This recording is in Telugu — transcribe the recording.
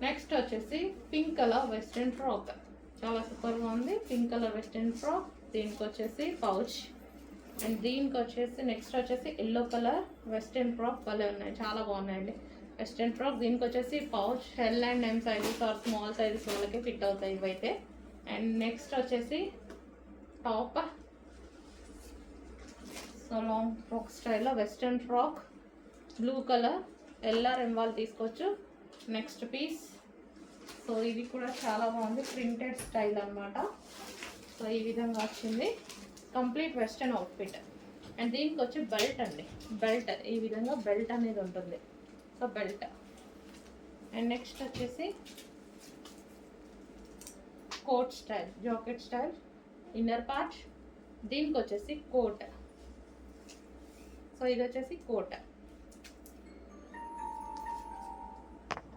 నెక్స్ట్ వచ్చేసి పింక్ కలర్ వెస్ట్రన్ ఫ్రాక్, చాలా సూపర్గా ఉంది. పింక్ కలర్ వెస్ట్రన్ ఫ్రాక్, దీనికి వచ్చేసి పౌచ్. అండ్ దీనికి వచ్చేసి నెక్స్ట్ వచ్చేసి ఎల్లో కలర్ వెస్ట్రన్ ఫ్రాక్, భలే ఉన్నాయి, చాలా బాగున్నాయండి వెస్ట్రన్ ఫ్రాక్. దీనికి వచ్చేసి pouch, L and M sizes are small sizes వాళ్ళకి ఫిట్ అవుతాయి ఇవైతే. అండ్ నెక్స్ట్ వచ్చేసి టాప్, సో లాంగ్ ఫ్రాక్ స్టైల్లో western frock, blue colour, L or M వాళ్ళు తీసుకోవచ్చు. నెక్స్ట్ పీస్, సో ఇది కూడా చాలా బాగుంది, ప్రింటెడ్ స్టైల్ అనమాట. సో ఈ విధంగా వచ్చింది కంప్లీట్ వెస్ట్రన్ అవుట్ఫిట్. అండ్ దీనికి వచ్చి బెల్ట్ అండి, బెల్ట్ ఈ విధంగా బెల్ట్ అనేది ఉంటుంది, సో బెల్ట్. అండ్ నెక్స్ట్ వచ్చేసి coat style, jacket style, inner part. దీనికి వచ్చేసి కోట్, సో ఇది వచ్చేసి కోట్.